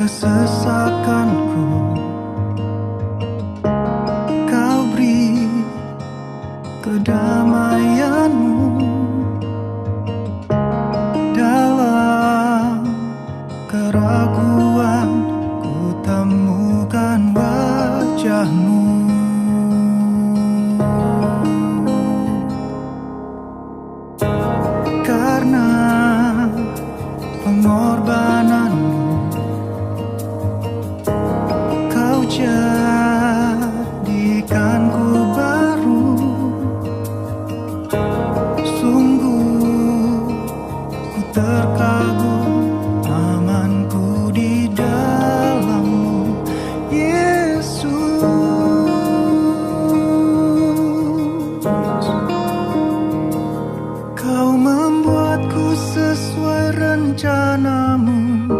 kesesakanku. Kau beri kedamaianmu dalam keraguan, ku temukan wajahmu. Karena pengorbananmu, kau jadikanku baru. Sungguh ku terkagum, amanku di dalammu, Yesus. Kau membuatku sesuai rencanamu.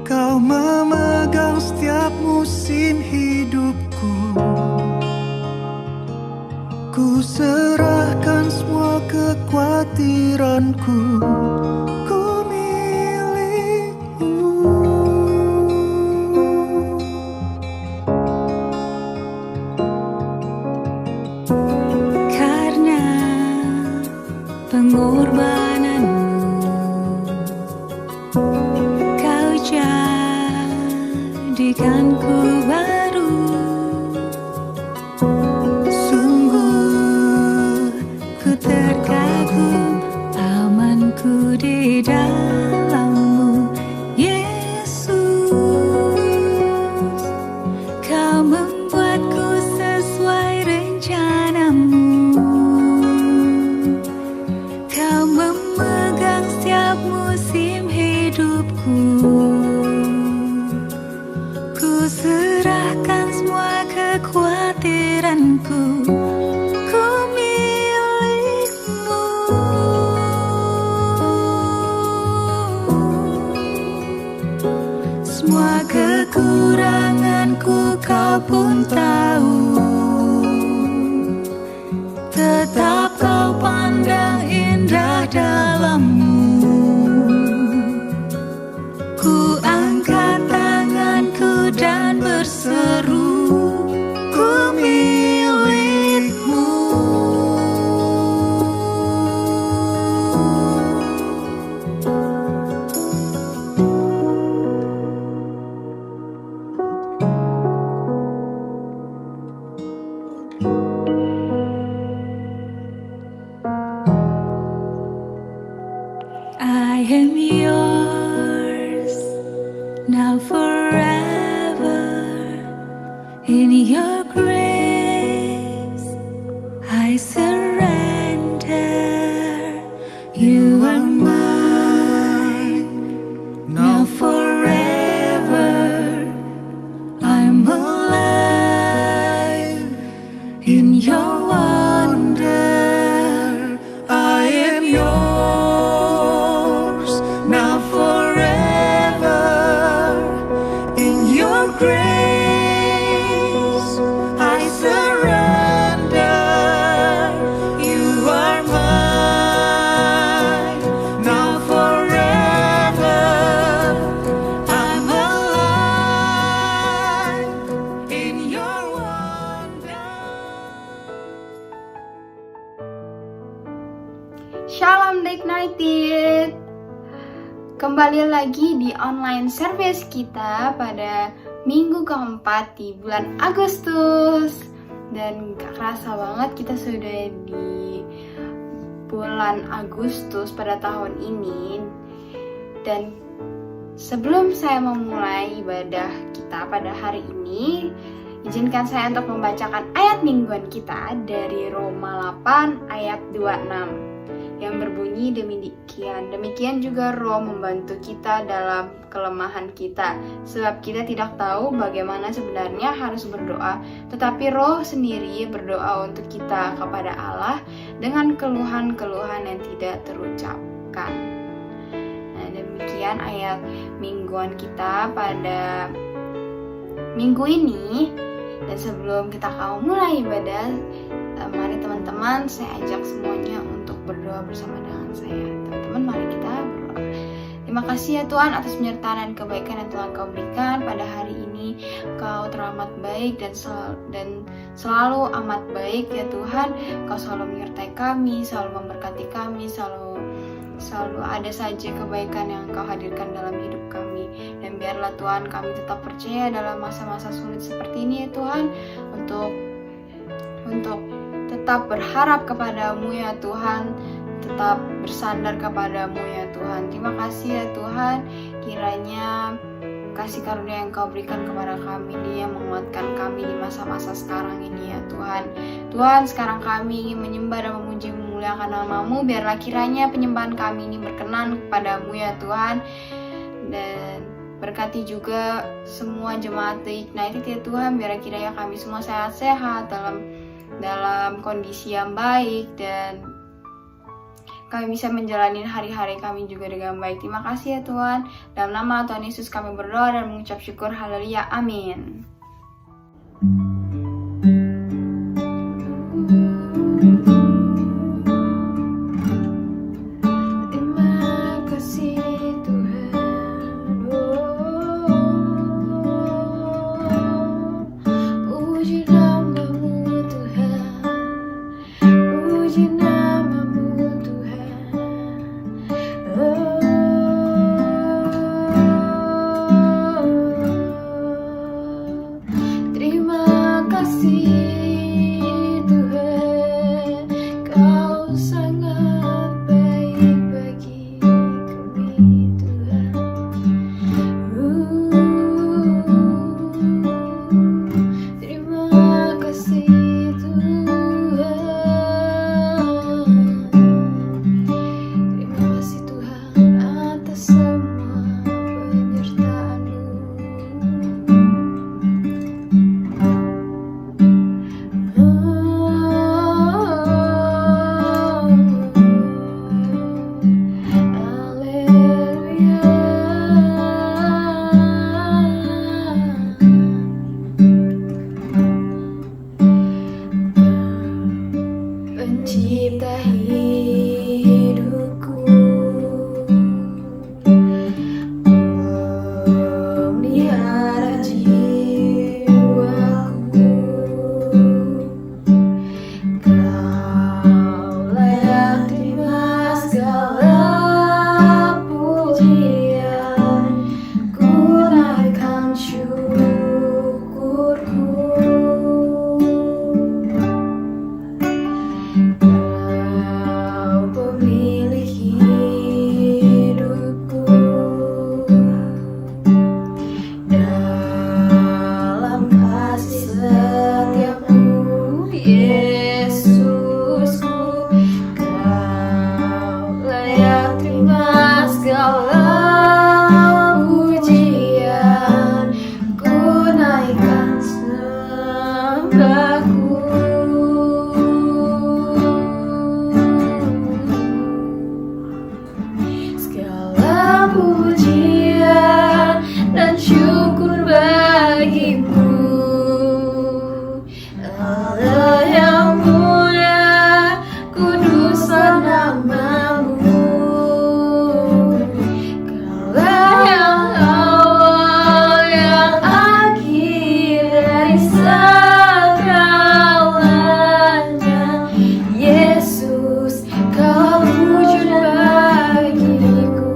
Kau memegang setiap musim hidupku. Ku serahkan semua kekhawatiranku. Ku milikmu. Karena pengorbananmu, kau jadikanku baru. Sungguh ku terkagum, amanku di dalammu, Yesus. Kau membuatku sesuai rencanamu. Kau memegang setiap musim hidupku. Ku serahkan semua kekhawatiranku. Ku milikmu. Semua kekuranganku kau pun tahu. Tetap kau pandang indah dalammu. Ku angkat tanganku dan berseru, ku milikmu. I am yours, now forever. In your grace I surrender. You are mine, now forever. I'm alive in your wonder. I am yours, now forever. In your grace I surrender. You are mine, now forever. I'm alive in your wonder. Shalom Day United. Kembali lagi di online service kita pada minggu keempat di bulan Agustus. Dan gak kerasa banget kita sudah di bulan Agustus pada tahun ini. Dan sebelum saya memulai ibadah kita pada hari ini, izinkan saya untuk membacakan ayat mingguan kita dari Roma 8 ayat 26 yang berbunyi demikian. Demikian juga Roh membantu kita dalam kelemahan kita, sebab kita tidak tahu bagaimana sebenarnya harus berdoa, tetapi Roh sendiri berdoa untuk kita kepada Allah dengan keluhan-keluhan yang tidak terucapkan. Nah, demikian ayat mingguan kita pada minggu ini. Dan sebelum kita mulai ibadah, mari teman-teman saya ajak semuanya untuk berdoa bersama dengan saya. Teman-teman, mari kita berdoa. Terima kasih ya Tuhan atas penyertaan dan kebaikan yang telah Kau berikan pada hari ini. Kau teramat baik dan selalu amat baik ya Tuhan. Kau selalu menyertai kami, selalu memberkati kami, selalu ada saja kebaikan yang Kau hadirkan dalam hidup kami. Dan biarlah Tuhan kami tetap percaya dalam masa-masa sulit seperti ini ya Tuhan, untuk tetap berharap kepadamu ya Tuhan, tetap bersandar kepadamu ya Tuhan. Terima kasih ya Tuhan, kiranya kasih karunia yang Kau berikan kepada kami ini yang menguatkan kami di masa-masa sekarang ini ya Tuhan. Tuhan, sekarang kami ingin menyembah dan memuji memuliakan nama-Mu. Biarlah kiranya penyembahan kami ini berkenan kepadamu ya Tuhan. Dan berkati juga semua jemaat The Ignited ya Tuhan. Biarlah kiranya kami semua sehat-sehat dalam kondisi yang baik, dan kami bisa menjalani hari-hari kami juga dengan baik. Terima kasih ya Tuhan. Dalam nama Tuhan Yesus kami berdoa dan mengucap syukur. Haleluya. Amin. Terima kasih Tuhan. Puji nama-Mu Tuhan. Puji nama-Mu Tuhan. Terima kasih Tuhan, Kau sangat baik bagi kami Tuhan. Terima kasih Tuhan. Terima kasih Tuhan atas semua penyertaan-Mu. Pencipta hidupku, memelihara jiwaku, Kau layak terima segala pujian, ku naikkan syukurku. Kau pemilik hidupku, dalam kasih setiamu Yesusku, Kau layak terima segala pujian, ku naikkan sembahku. Segala pujian dan syukur bagimu, Allah yang mulia, kuduslah nama-Mu. Kaulah yang awal, yang akhir dari segalanya. Yesus, Kau wujud bagiku.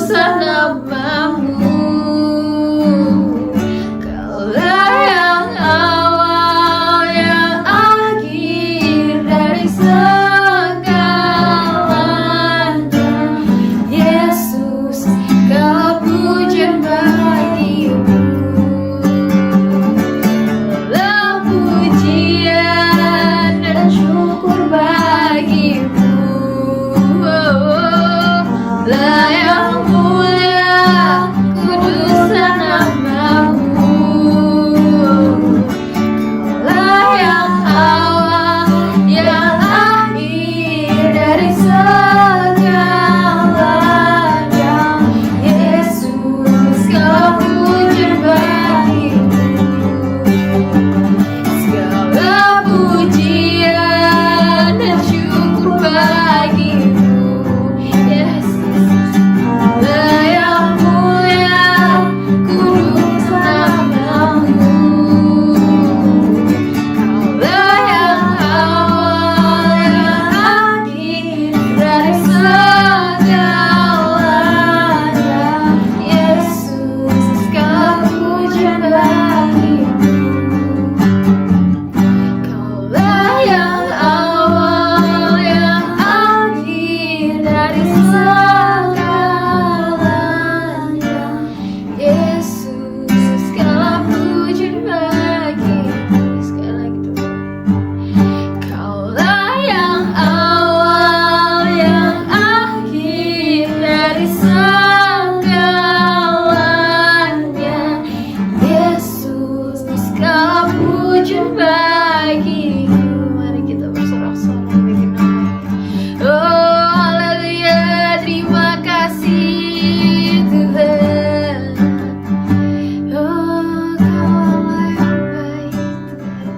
kudusan namamu. Kaulah yang awal, yang akhir dari segalanya. Yesus, Kau pujian bagimu. Segala pujian dan syukur bagimu. Lah yang mulia, kudusan namamu. Kaulah yang awal, yang akhir dari segalanya. Yesus, Kau pujian bagimu. Segala pujian dan syukur bagimu. Yesus, Allah yang mulia, kudusan namamu. Kaulah yang awal, yang akhir dari segalanya. Yesus, Kau pujian bagimu. Kaulah yang awal, yang akhir dari segalanya. Yesus, segala pujian bagimu. Sekali lagi tuh. Kaulah yang awal, yang akhir dari segalanya. Yesus, segala pujian bagimu. Mari kita bersorak-sorai bagi nama-Nya. Oh, haleluya, terima kasih Tuhan. Oh, Kaulah yang baik Tuhan.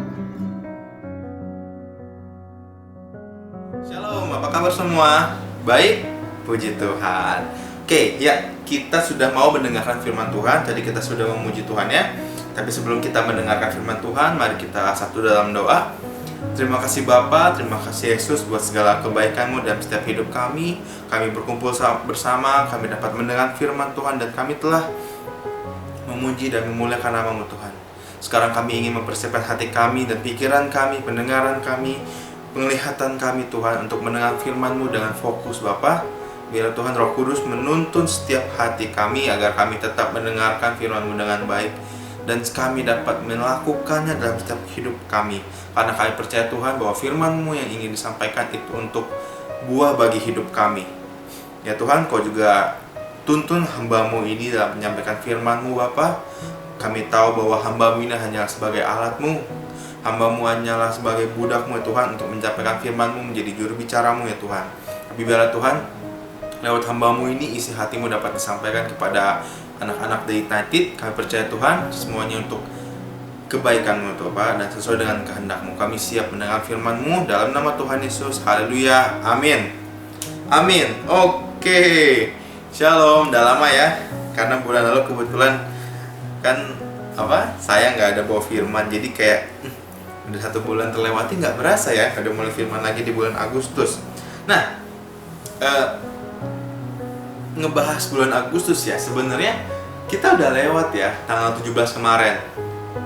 Shalom, apa kabar semua? Baik? Puji Tuhan. Oke, ya, kita sudah mau mendengarkan firman Tuhan. Tadi kita sudah memuji Tuhan ya. Tapi sebelum kita mendengarkan firman Tuhan, mari kita satu dalam doa. Terima kasih Bapa, terima kasih Yesus buat segala kebaikan-Mu dalam setiap hidup kami. Kami berkumpul bersama, kami dapat mendengar firman Tuhan dan kami telah memuji dan memuliakan nama-Mu Tuhan. Sekarang kami ingin mempersiapkan hati kami dan pikiran kami, pendengaran kami, penglihatan kami Tuhan untuk mendengar firman-Mu dengan fokus Bapa. Biar Tuhan Roh Kudus menuntun setiap hati kami agar kami tetap mendengarkan firman-Mu dengan baik dan kami dapat melakukannya dalam setiap hidup kami. Karena kami percaya Tuhan bahwa firman-Mu yang ingin disampaikan itu untuk buah bagi hidup kami. Ya Tuhan, Kau juga tuntun hamba-Mu ini dalam menyampaikan firman-Mu Bapa. Kami tahu bahwa hamba-Mu ini hanyalah sebagai alat-Mu. Hamba-Mu hanyalah sebagai budak-Mu ya Tuhan untuk menyampaikan firman-Mu menjadi juru bicara-Mu ya Tuhan. Tapi biarlah Tuhan, lewat hamba-Mu ini isi hati-Mu dapat disampaikan kepada anak-anak The Ignited. Kami percaya Tuhan semuanya untuk kebaikan-Mu Tuhan dan sesuai dengan kehendak-Mu. Kami siap mendengar firman-Mu dalam nama Tuhan Yesus. Haleluya. Amin. Amin. Oke. Shalom. Udah lama ya. Karena bulan lalu kebetulan kan saya nggak ada bawa firman. Jadi kayak udah 1 bulan terlewati nggak berasa ya. Udah mulai firman lagi di bulan Agustus. Nah, ngebahas bulan Agustus ya, sebenarnya kita udah lewat ya tanggal 17 kemarin.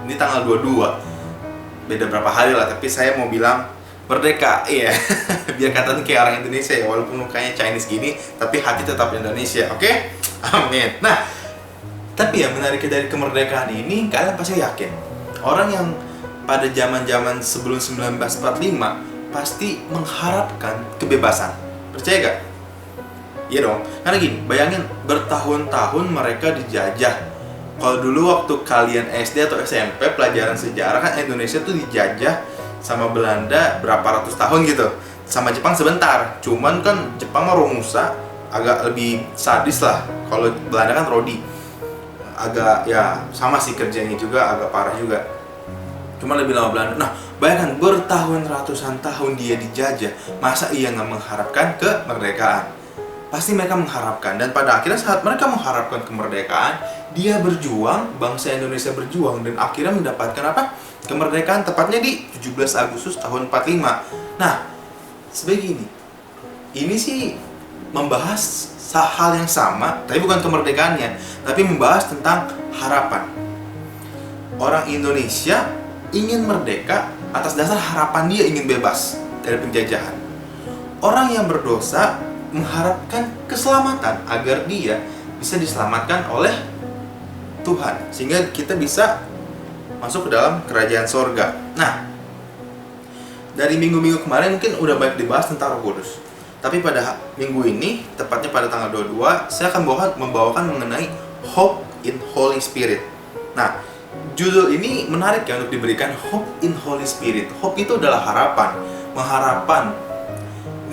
Ini tanggal 22. Beda berapa hari lah, tapi saya mau bilang merdeka, iya. Biar katanya kayak orang Indonesia ya, walaupun mukanya Chinese gini, tapi hati tetap Indonesia, oke? Amin. Nah, tapi ya menariknya dari kemerdekaan ini, kalian pasti yakin orang yang pada zaman-zaman sebelum 1945 pasti mengharapkan kebebasan. Percaya gak? Iya dong, karena gini, bayangin bertahun-tahun mereka dijajah. Kalau dulu waktu kalian SD atau SMP pelajaran sejarah kan Indonesia tuh dijajah sama Belanda berapa ratus tahun gitu. Sama Jepang sebentar, cuman kan Jepang mah Romusa, agak lebih sadis lah. Kalau Belanda kan Rodi, agak ya sama sih kerjanya juga, agak parah juga. Cuma lebih lama Belanda. Nah, bayangkan bertahun ratusan tahun dia dijajah, masa ia nggak mengharapkan kemerdekaan? Pasti mereka mengharapkan, dan pada akhirnya saat mereka mengharapkan kemerdekaan, dia berjuang, bangsa Indonesia berjuang, dan akhirnya mendapatkan apa? Kemerdekaan tepatnya di 17 Agustus tahun 45. Nah, sebagai ini sih membahas hal yang sama, tapi bukan kemerdekaannya, tapi membahas tentang harapan. Orang Indonesia ingin merdeka atas dasar harapan dia ingin bebas dari penjajahan. Orang yang berdosa mengharapkan keselamatan agar dia bisa diselamatkan oleh Tuhan, sehingga kita bisa masuk ke dalam kerajaan sorga. Nah, dari minggu-minggu kemarin mungkin udah banyak dibahas tentang Roh Kudus. Tapi pada minggu ini, tepatnya pada tanggal 22, saya akan membawakan mengenai Hope in Holy Spirit. Nah, judul ini menarik ya untuk diberikan, Hope in Holy Spirit. Hope itu adalah harapan, pengharapan.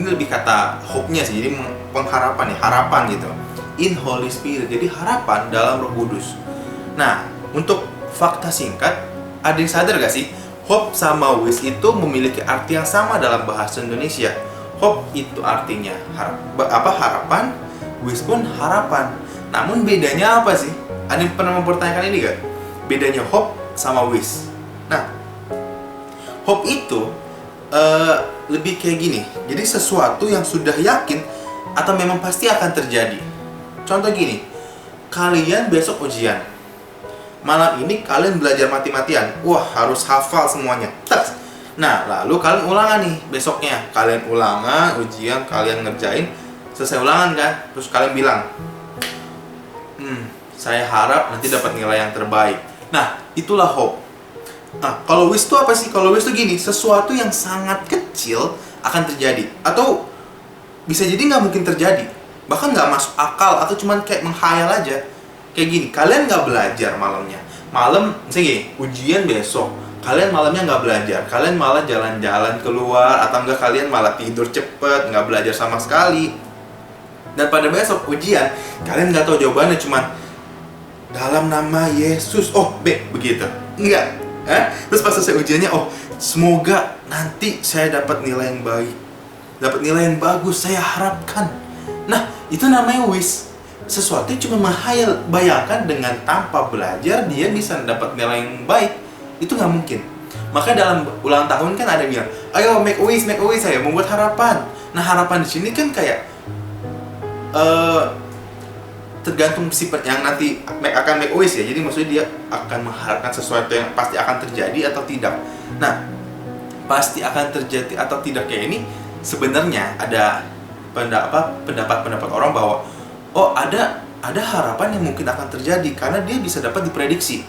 Ini lebih kata hope-nya sih, jadi pengharapan ya, harapan gitu. In Holy Spirit, jadi harapan dalam Roh Kudus. Nah, untuk fakta singkat, ada yang sadar gak sih? Hope sama wish itu memiliki arti yang sama dalam bahasa Indonesia. Hope itu artinya harapan, wish pun harapan. Namun bedanya apa sih? Ada yang pernah mempertanyakan ini gak? Bedanya hope sama wish. Nah, hope itu lebih kayak gini. Jadi sesuatu yang sudah yakin atau memang pasti akan terjadi. Contoh gini, kalian besok ujian. Malam ini kalian belajar mati-matian. Wah, harus hafal semuanya. Tas. Nah, lalu kalian ulangan nih besoknya. Kalian ulangan, ujian, kalian ngerjain. Selesai ulangan kan? Terus kalian bilang, saya harap nanti dapat nilai yang terbaik. Nah, itulah hope. Nah, kalau wish itu apa sih? Kalau wish itu gini, sesuatu yang sangat kecil akan terjadi. Atau bisa jadi nggak mungkin terjadi. Bahkan nggak masuk akal atau cuman kayak menghayal aja. Kayak gini, kalian nggak belajar malamnya. Malam, misalnya gini, ujian besok. Kalian malamnya nggak belajar, kalian malah jalan-jalan keluar, atau enggak kalian malah tidur cepet, nggak belajar sama sekali. Dan pada besok ujian, kalian nggak tahu jawabannya, cuman dalam nama Yesus, oh begitu, enggak. Terus pas selesai ujiannya, oh semoga nanti saya dapat nilai yang baik, dapat nilai yang bagus, saya harapkan. Nah, itu namanya wish. Sesuatu yang cuma menghayal, bayangkan dengan tanpa belajar dia bisa dapat nilai yang baik. Itu nggak mungkin. Maka dalam ulang tahun kan ada yang bilang, ayo make a wish, saya membuat harapan. Nah, harapan di sini kan kayak tergantung sifat yang nanti akan make a wish ya. Jadi maksudnya dia akan mengharapkan sesuatu yang pasti akan terjadi atau tidak. Nah, pasti akan terjadi atau tidak kayak ini sebenarnya ada pendapat orang bahwa ada harapan yang mungkin akan terjadi karena dia bisa dapat diprediksi.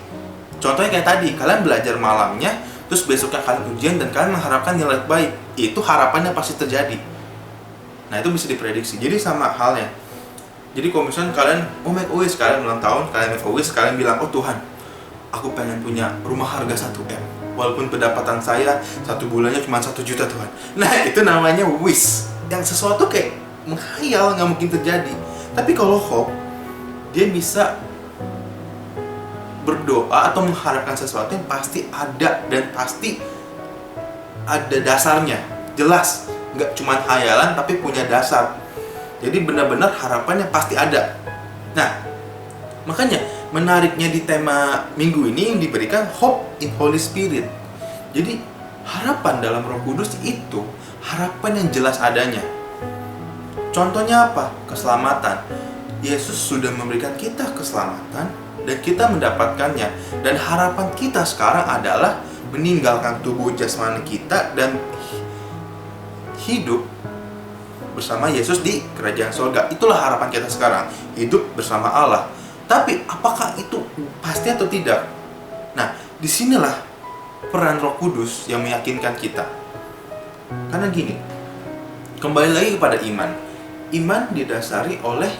Contohnya kayak tadi, kalian belajar malamnya, terus besoknya kalian ujian dan kalian mengharapkan nilai baik. Itu harapannya pasti terjadi. Nah, itu bisa diprediksi. Jadi sama halnya. Jadi kalau misalnya kalian make a wish, kalian ulang tahun, kalian make a wish, kalian bilang, oh Tuhan, aku pengen punya rumah harga 1M. Walaupun pendapatan saya 1 bulannya cuma 1 juta Tuhan. Nah, itu namanya wish. Yang sesuatu kayak menghayal, nggak mungkin terjadi. Tapi kalau hope, dia bisa berdoa atau mengharapkan sesuatu yang pasti ada dan pasti ada dasarnya, jelas, nggak cuma hayalan tapi punya dasar. Jadi benar-benar harapan yang pasti ada. Nah, makanya menariknya di tema minggu ini yang diberikan Hope in Holy Spirit. Jadi harapan dalam Roh Kudus itu harapan yang jelas adanya. Contohnya apa? Keselamatan. Yesus sudah memberikan kita keselamatan dan kita mendapatkannya. Dan harapan kita sekarang adalah meninggalkan tubuh jasmani kita dan hidup bersama Yesus di kerajaan surga. Itulah harapan kita sekarang, hidup bersama Allah. Tapi apakah itu pasti atau tidak? Nah, disinilah peran Roh Kudus yang meyakinkan kita. Karena gini, kembali lagi kepada iman. Iman didasari oleh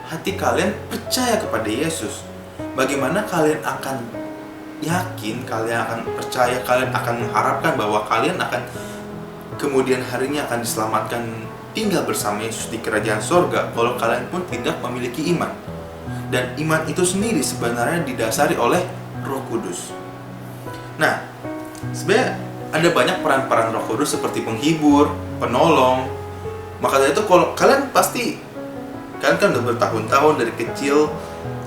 hati kalian percaya kepada Yesus. Bagaimana kalian akan yakin, kalian akan percaya, kalian akan mengharapkan bahwa kalian akan kemudian harinya akan diselamatkan tinggal bersama Yesus di kerajaan surga kalau kalian pun tidak memiliki iman. Dan iman itu sendiri sebenarnya didasari oleh Roh Kudus. Nah, sebenarnya ada banyak peran-peran Roh Kudus seperti penghibur, penolong. Maka dari itu kalau kalian kan udah bertahun-tahun dari kecil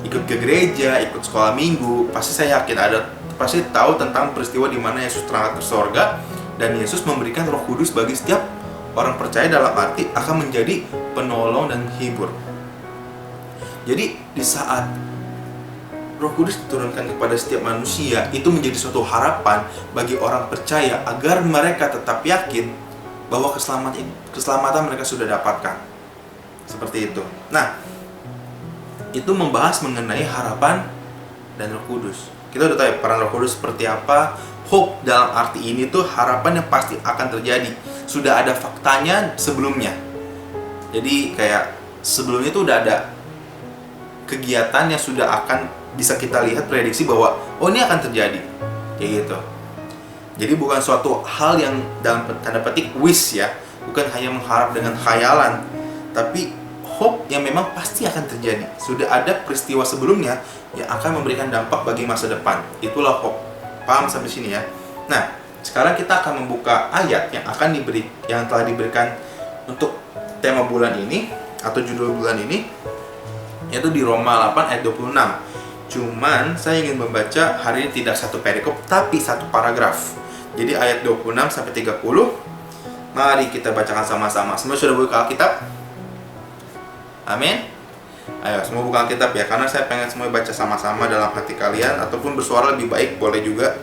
ikut ke gereja, ikut sekolah minggu, pasti saya yakin pasti tahu tentang peristiwa di mana Yesus terangkat ke surga dan Yesus memberikan Roh Kudus bagi setiap orang percaya dalam arti akan menjadi penolong dan hibur. Jadi di saat Roh Kudus diturunkan kepada setiap manusia, itu menjadi suatu harapan bagi orang percaya agar mereka tetap yakin bahwa keselamatan mereka sudah dapatkan. Seperti itu. Nah, itu membahas mengenai harapan dan Roh Kudus. Kita udah tahu ya, peran Roh Kudus seperti apa. Hope dalam arti ini tuh harapan yang pasti akan terjadi. Sudah ada faktanya sebelumnya. Jadi kayak sebelumnya itu udah ada kegiatan yang sudah akan bisa kita lihat prediksi bahwa oh ini akan terjadi. Kayak gitu. Jadi bukan suatu hal yang dalam tanda petik wish ya. Bukan hanya mengharap dengan khayalan, tapi hope yang memang pasti akan terjadi. Sudah ada peristiwa sebelumnya yang akan memberikan dampak bagi masa depan. Itulah hope. Paham sampai sini ya? Nah, sekarang kita akan membuka ayat yang telah diberikan untuk tema bulan ini atau judul bulan ini, yaitu di Roma 8 ayat 26. Cuman saya ingin membaca hari ini tidak satu perikop tapi satu paragraf. Jadi ayat 26 sampai 30. Mari kita bacakan sama-sama. Semua sudah buka Alkitab? Amin. Ayo semua buka Alkitab ya, karena saya pengen semua baca sama-sama dalam hati kalian, ataupun bersuara lebih baik boleh juga.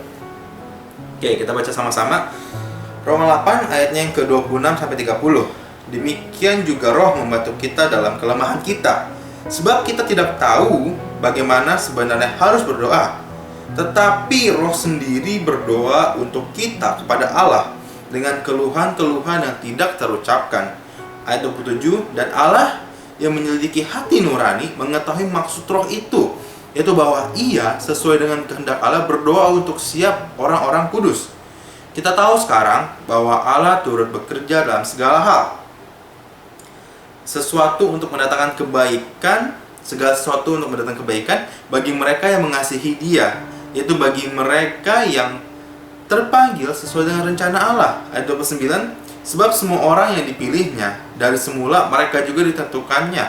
Oke, kita baca sama-sama. Roma 8 ayatnya yang ke-26 sampai 30. Demikian juga Roh membantu kita dalam kelemahan kita. Sebab kita tidak tahu bagaimana sebenarnya harus berdoa, tetapi Roh sendiri berdoa untuk kita kepada Allah dengan keluhan-keluhan yang tidak terucapkan. Ayat 27, dan Allah yang menyelidiki hati nurani mengetahui maksud Roh itu, yaitu bahwa Ia sesuai dengan kehendak Allah berdoa untuk siap orang-orang kudus. Kita tahu sekarang bahwa Allah turut bekerja dalam segala hal. Segala sesuatu untuk mendatangkan kebaikan bagi mereka yang mengasihi Dia, yaitu bagi mereka yang terpanggil sesuai dengan rencana Allah. Ayat 29, sebab semua orang yang dipilihnya dari semula, mereka juga ditentukannya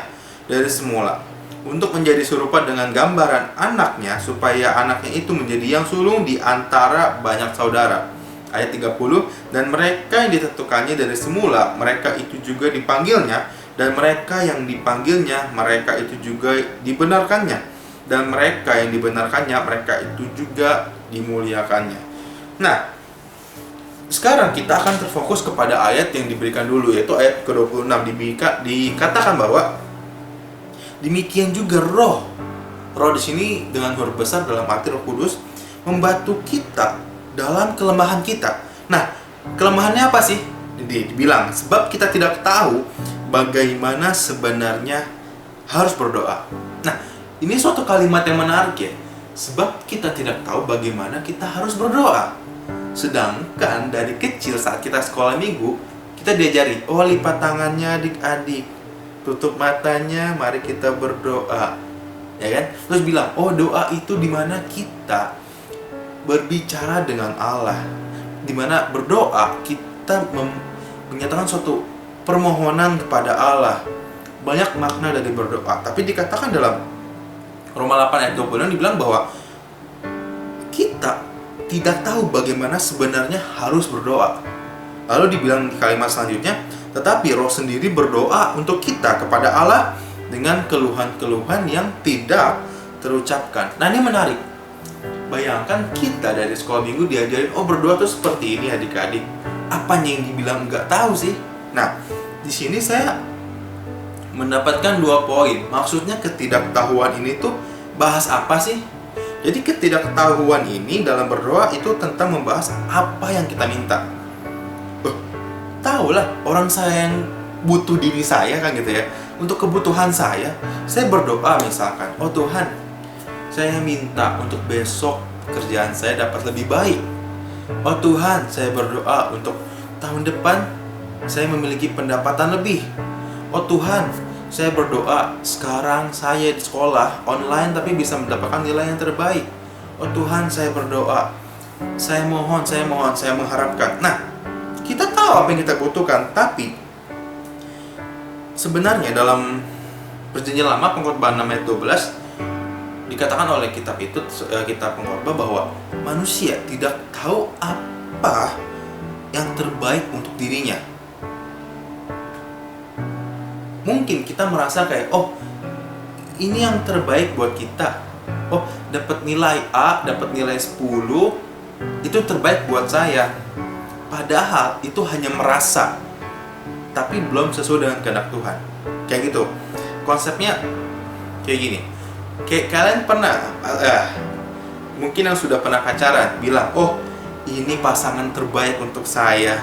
dari semula untuk menjadi serupa dengan gambaran anaknya, supaya anaknya itu menjadi yang sulung di antara banyak saudara. Ayat 30, dan mereka yang ditentukannya dari semula, mereka itu juga dipanggilnya, dan mereka yang dipanggilnya, mereka itu juga dibenarkannya, dan mereka yang dibenarkannya, mereka itu juga dimuliakannya. Nah, sekarang kita akan terfokus kepada ayat yang diberikan dulu, yaitu ayat ke-26. Dikatakan bahwa demikian juga Roh di sini dengan huruf besar dalam arti Roh Kudus membantu kita dalam kelemahan kita. Nah, kelemahannya apa sih? Dibilang sebab kita tidak tahu bagaimana sebenarnya harus berdoa. Nah, ini suatu kalimat yang menarik ya. Sebab kita tidak tahu bagaimana kita harus berdoa. Sedangkan dari kecil saat kita sekolah minggu, kita diajari, oh lipat tangannya adik-adik, tutup matanya, mari kita berdoa. Ya kan? Terus bilang, oh doa itu dimana kita berbicara dengan Allah. Dimana berdoa kita menyatakan suatu permohonan kepada Allah. Banyak makna dari berdoa. Tapi dikatakan dalam Roma 8 ayat 26 dibilang bahwa kita tidak tahu bagaimana sebenarnya harus berdoa. Lalu dibilang di kalimat selanjutnya, tetapi Roh sendiri berdoa untuk kita kepada Allah dengan keluhan-keluhan yang tidak terucapkan. Nah, ini menarik. Bayangkan kita dari sekolah minggu diajarin, oh berdoa tuh seperti ini adik-adik. Apanya yang dibilang nggak tahu sih? Nah, di sini saya mendapatkan 2 poin. Maksudnya ketidaktahuan ini tuh bahas apa sih? Jadi ketidaktahuan ini dalam berdoa itu tentang membahas apa yang kita minta. Tahu lah, orang saya yang butuh diri saya kan gitu ya. Untuk kebutuhan saya berdoa misalkan, oh Tuhan, saya minta untuk besok pekerjaan saya dapat lebih baik. Oh Tuhan, saya berdoa untuk tahun depan saya memiliki pendapatan lebih. Oh Tuhan, saya berdoa sekarang saya di sekolah online tapi bisa mendapatkan nilai yang terbaik. Oh Tuhan, saya berdoa, saya mohon, saya mengharapkan. Nah, kita tahu apa yang kita butuhkan, tapi sebenarnya dalam Perjanjian Lama Pengkhotbah 6 ayat 12 dikatakan oleh kitab Pengkhotbah bahwa manusia tidak tahu apa yang terbaik untuk dirinya. mungkin kita merasa kayak, oh ini yang terbaik buat kita. Oh, dapat nilai A, dapat nilai 10, itu terbaik buat saya. Padahal itu hanya merasa, tapi belum sesuai dengan kehendak Tuhan. Kayak gitu. Konsepnya kayak gini. Kayak kalian pernah, mungkin yang sudah pernah pacaran bilang, oh ini pasangan terbaik untuk saya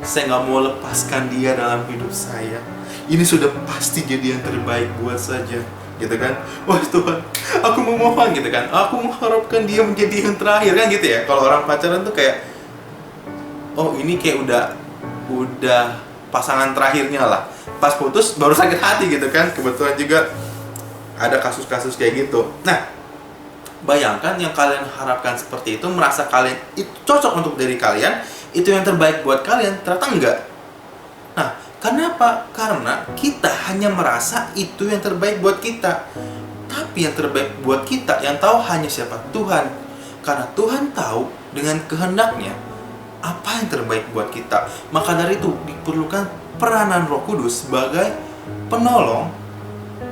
nggak mau lepaskan dia dalam hidup saya. Ini sudah pasti jadi yang terbaik buat saja, gitu kan? Wah Tuhan, aku memohon, gitu kan? Aku mengharapkan dia menjadi yang terakhir, kan gitu ya? Kalau orang pacaran tuh kayak, oh ini kayak udah pasangan terakhirnya lah. Pas putus baru sakit hati, gitu kan? Kebetulan juga ada kasus-kasus kayak gitu. Nah, bayangkan yang kalian harapkan seperti itu, merasa kalian itu cocok untuk diri kalian, itu yang terbaik buat kalian, ternyata enggak. Nah, kenapa? Karena kita hanya merasa itu yang terbaik buat kita. Tapi yang terbaik buat kita, yang tahu hanya siapa? Tuhan. Karena Tuhan tahu dengan kehendaknya apa yang terbaik buat kita. Maka dari itu diperlukan peranan Roh Kudus sebagai penolong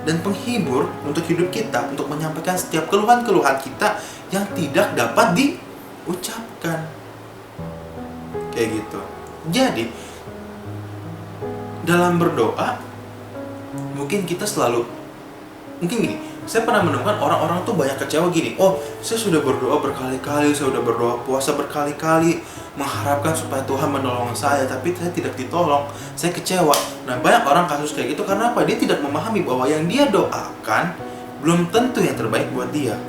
dan penghibur untuk hidup kita, untuk menyampaikan setiap keluhan-keluhan kita yang tidak dapat diucapkan. Kayak gitu. Jadi dalam berdoa, mungkin kita selalu, mungkin gini, saya pernah menemukan orang-orang tuh banyak kecewa gini, oh saya sudah berdoa berkali-kali, saya sudah berdoa puasa berkali-kali, mengharapkan supaya Tuhan menolong saya, tapi saya tidak ditolong, saya kecewa. Nah, banyak orang kasus kayak gitu, karena apa? Dia tidak memahami bahwa yang dia doakan belum tentu yang terbaik buat dia.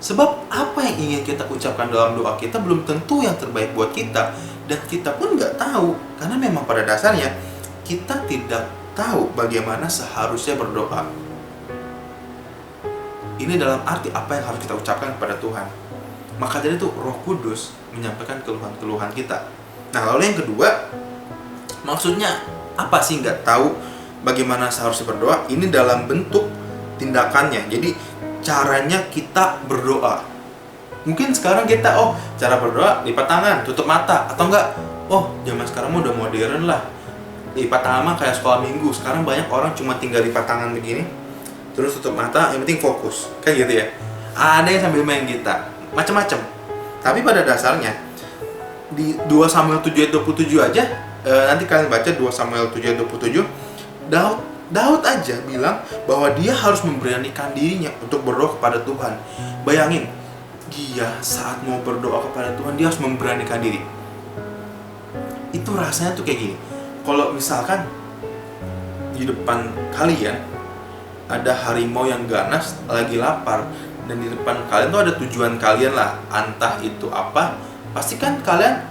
Sebab apa yang ingin kita ucapkan dalam doa kita belum tentu yang terbaik buat kita. Dan kita pun nggak tahu, karena memang pada dasarnya kita tidak tahu bagaimana seharusnya berdoa. Ini dalam arti apa yang harus kita ucapkan kepada Tuhan. Maka dari itu Roh Kudus menyampaikan keluhan-keluhan kita. Nah, lalu yang kedua, maksudnya apa sih nggak tahu bagaimana seharusnya berdoa? Ini dalam bentuk tindakannya. Jadi caranya kita berdoa. Mungkin sekarang kita, oh cara berdoa lipat tangan, tutup mata, atau enggak, oh zaman sekarang udah modern lah, lipat tangan mah kayak sekolah minggu. Sekarang banyak orang cuma tinggal lipat tangan begini, terus tutup mata, yang penting fokus, kan gitu ya. Ada yang sambil main gitar, macam-macam. Tapi pada dasarnya di 2 Samuel 7 ayat 27 aja, nanti kalian baca 2 Samuel 7 ayat 27, Daud aja bilang bahwa dia harus memberanikan dirinya untuk berdoa kepada Tuhan. Bayangin, dia saat mau berdoa kepada Tuhan, dia harus memberanikan diri. Itu rasanya tuh kayak gini. Kalau misalkan di depan kalian ada harimau yang ganas, lagi lapar, dan di depan kalian tuh ada tujuan kalian lah, entah itu apa, pasti kan kalian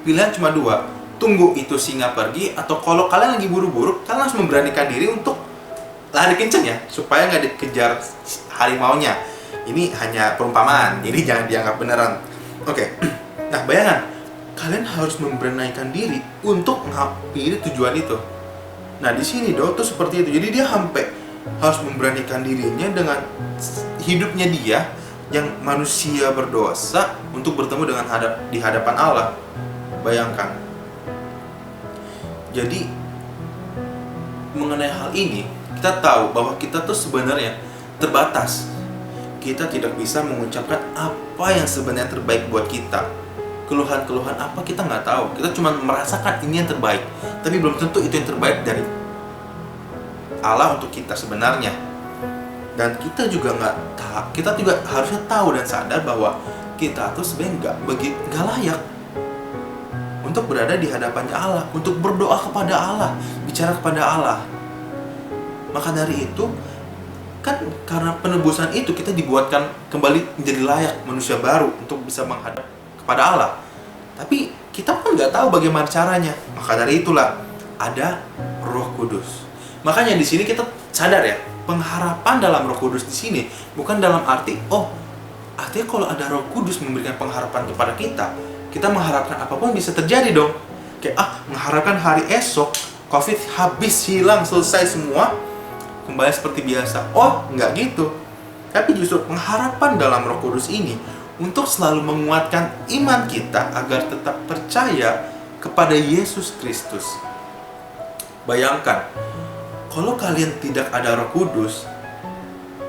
pilihan cuma 2. Tunggu itu singa pergi, atau kalau kalian lagi buru-buru, kalian harus memberanikan diri untuk lari kenceng ya, supaya nggak dikejar harimaunya. Ini hanya perumpamaan, jadi jangan dianggap beneran. Oke. Nah, bayangan, kalian harus memberanikan diri untuk menghampiri tujuan itu. Nah, di sini Daud tuh seperti itu. Jadi dia sampai harus memberanikan dirinya dengan hidupnya dia yang manusia berdosa untuk bertemu dengan di hadapan Allah. Bayangkan. Jadi mengenai hal ini, kita tahu bahwa kita tuh sebenarnya terbatas. Kita tidak bisa mengucapkan apa yang sebenarnya terbaik buat kita. Keluhan-keluhan apa kita nggak tahu. Kita cuma merasakan ini yang terbaik, tapi belum tentu itu yang terbaik dari Allah untuk kita sebenarnya. Dan kita juga kita juga harusnya tahu dan sadar bahwa kita tuh sebenarnya nggak layak untuk berada di hadapannya Allah, untuk berdoa kepada Allah, bicara kepada Allah. Maka dari itu, kan karena penebusan itu kita dibuatkan kembali menjadi layak manusia baru untuk bisa menghadap kepada Allah. Tapi kita pun nggak tahu bagaimana caranya. Maka dari itulah ada Roh Kudus. Makanya di sini kita sadar ya, pengharapan dalam Roh Kudus di sini bukan dalam arti, oh, artinya kalau ada Roh Kudus memberikan pengharapan kepada kita mengharapkan apapun bisa terjadi dong. Kayak mengharapkan hari esok COVID habis, hilang, selesai semua, kembali seperti biasa. Oh, nggak gitu. Tapi justru pengharapan dalam Roh Kudus ini untuk selalu menguatkan iman kita agar tetap percaya kepada Yesus Kristus. Bayangkan, Kalau kalian tidak ada Roh Kudus,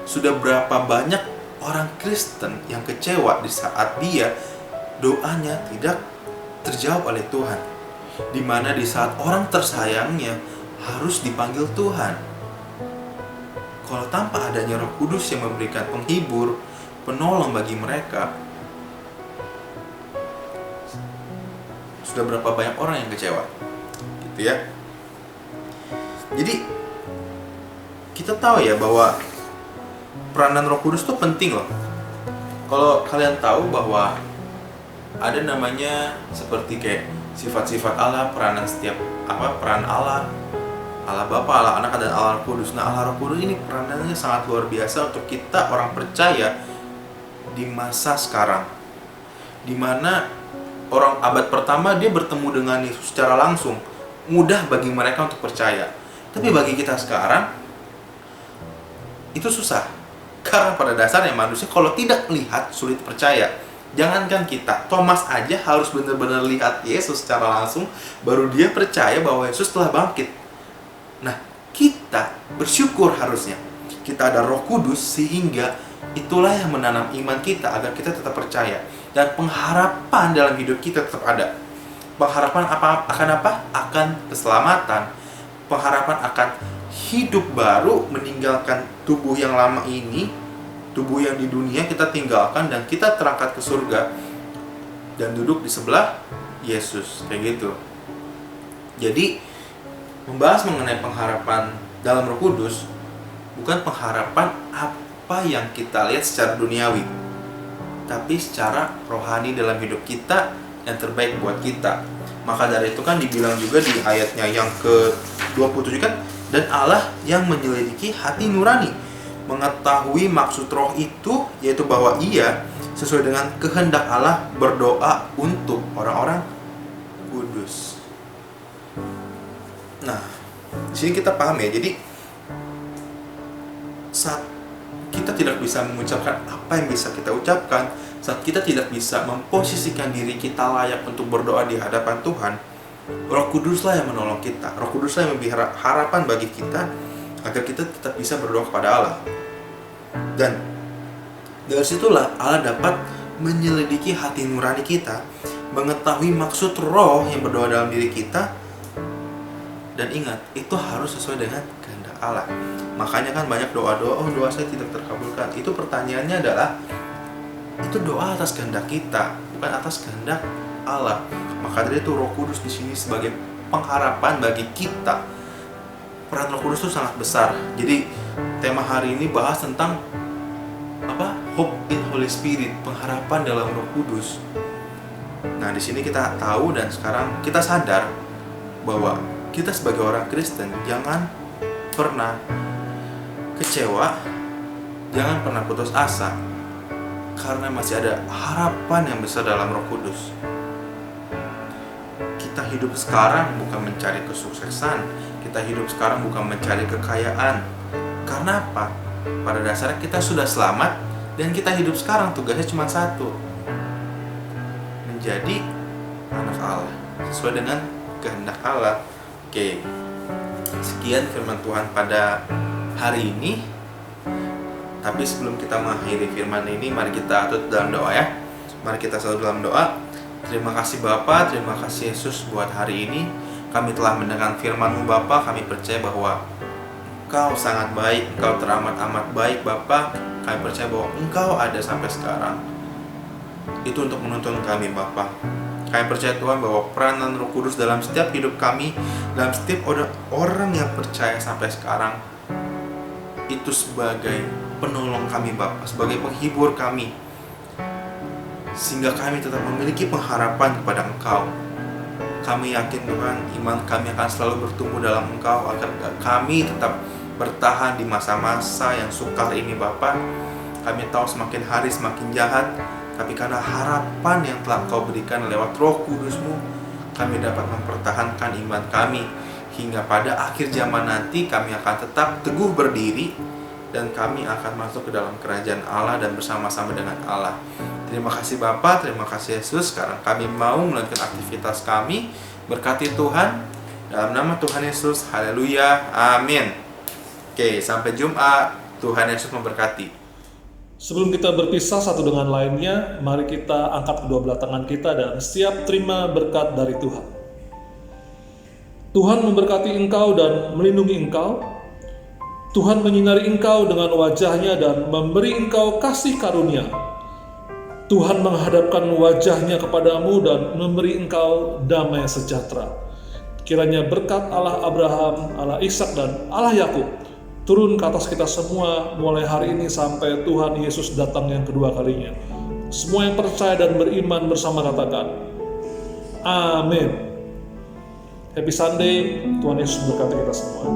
sudah berapa banyak orang Kristen yang kecewa di saat dia doanya tidak terjawab oleh Tuhan, di mana di saat orang tersayangnya harus dipanggil Tuhan. Kalau tanpa adanya Roh Kudus yang memberikan penghibur, penolong bagi mereka, sudah berapa banyak orang yang kecewa, gitu ya. Jadi kita tahu ya bahwa peranan Roh Kudus itu penting loh. Kalau kalian tahu bahwa ada namanya seperti kayak sifat-sifat Allah, peranan setiap peran Allah, Allah Bapa, Allah Anak, dan Allah Roh Kudus. Nah, Allah Roh Kudus ini peranannya sangat luar biasa untuk kita orang percaya di masa sekarang, dimana orang abad pertama dia bertemu dengan Yesus secara langsung, mudah bagi mereka untuk percaya. Tapi bagi kita sekarang itu susah, karena pada dasarnya manusia kalau tidak melihat sulit percaya. Jangankan kita, Thomas aja harus benar-benar lihat Yesus secara langsung baru dia percaya bahwa Yesus telah bangkit. Nah, kita bersyukur harusnya kita ada Roh Kudus, sehingga itulah yang menanam iman kita agar kita tetap percaya, dan pengharapan dalam hidup kita tetap ada. Pengharapan akan apa? Akan keselamatan. Pengharapan akan hidup baru, meninggalkan tubuh yang lama ini, tubuh yang di dunia kita tinggalkan, dan kita terangkat ke surga dan duduk di sebelah Yesus, kayak gitu. Jadi membahas mengenai pengharapan dalam Roh Kudus bukan pengharapan apa yang kita lihat secara duniawi, tapi secara rohani dalam hidup kita yang terbaik buat kita. Maka dari itu kan dibilang juga di ayatnya yang ke-27 kan, dan Allah yang menyelidiki hati nurani, mengetahui maksud roh itu, yaitu bahwa ia sesuai dengan kehendak Allah berdoa untuk orang-orang kudus. Nah, di sini kita paham ya. Jadi saat kita tidak bisa mengucapkan apa yang bisa kita ucapkan, saat kita tidak bisa memposisikan diri kita layak untuk berdoa di hadapan Tuhan, Roh Kuduslah yang menolong kita. Roh Kuduslah yang memberi harapan bagi kita agar kita tetap bisa berdoa kepada Allah. Dan dari situlah Allah dapat menyelidiki hati nurani kita, mengetahui maksud roh yang berdoa dalam diri kita. Dan ingat, itu harus sesuai dengan kehendak Allah. Makanya kan banyak doa-doa, oh doa saya tidak terkabulkan. Itu pertanyaannya adalah, itu doa atas kehendak kita, bukan atas kehendak Allah. Maka dari itu Roh Kudus di sini sebagai pengharapan bagi kita. Peran Roh Kudus itu sangat besar. Jadi tema hari ini bahas tentang Hope in Holy Spirit, pengharapan dalam Roh Kudus. Nah, di sini kita tahu dan sekarang kita sadar bahwa kita sebagai orang Kristen jangan pernah kecewa, jangan pernah putus asa, karena masih ada harapan yang besar dalam Roh Kudus. Kita hidup sekarang bukan mencari kesuksesan, kita hidup sekarang bukan mencari kekayaan. Karena apa? Pada dasarnya kita sudah selamat, dan kita hidup sekarang tugasnya cuma satu, menjadi anak Allah sesuai dengan kehendak Allah. Oke, sekian firman Tuhan pada hari ini. Tapi sebelum kita mengakhiri firman ini, mari kita tutup dalam doa ya. Mari kita selalu dalam doa. Terima kasih Bapa, terima kasih Yesus buat hari ini. Kami telah mendengar firman-Mu Bapa, kami percaya bahwa Engkau sangat baik, Engkau teramat-amat baik Bapa. Kami percaya bahwa Engkau ada sampai sekarang. Itu untuk menuntun kami Bapa. Kami percaya Tuhan bahwa peranan Roh Kudus dalam setiap hidup kami, dalam setiap orang yang percaya sampai sekarang, itu sebagai penolong kami Bapa, sebagai penghibur kami, sehingga kami tetap memiliki pengharapan kepada Engkau. Kami yakin Tuhan, iman kami akan selalu bertumbuh dalam Engkau, agar kami tetap bertahan di masa-masa yang sukar ini Bapa. Kami tahu semakin hari semakin jahat, tapi karena harapan yang telah Kau berikan lewat Roh Kudus-Mu, kami dapat mempertahankan iman kami, hingga pada akhir zaman nanti kami akan tetap teguh berdiri, dan kami akan masuk ke dalam kerajaan Allah dan bersama-sama dengan Allah. Terima kasih Bapa, terima kasih Yesus. Sekarang kami mau melanjutkan aktivitas kami. Berkati Tuhan, dalam nama Tuhan Yesus, haleluya, amin. Oke, sampai Jumat. Tuhan Yesus memberkati. Sebelum kita berpisah satu dengan lainnya, mari kita angkat kedua belah tangan kita dan siap terima berkat dari Tuhan. Tuhan memberkati engkau dan melindungi engkau. Tuhan menyinari engkau dengan wajahnya dan memberi engkau kasih karunia. Tuhan menghadapkan wajahnya kepadamu dan memberi engkau damai sejahtera. Kiranya berkat Allah Abraham, Allah Ishak dan Allah Yakub turun ke atas kita semua mulai hari ini sampai Tuhan Yesus datang yang kedua kalinya. Semua yang percaya dan beriman bersama katakan, Amin. Happy Sunday, Tuhan Yesus berkati kita semua.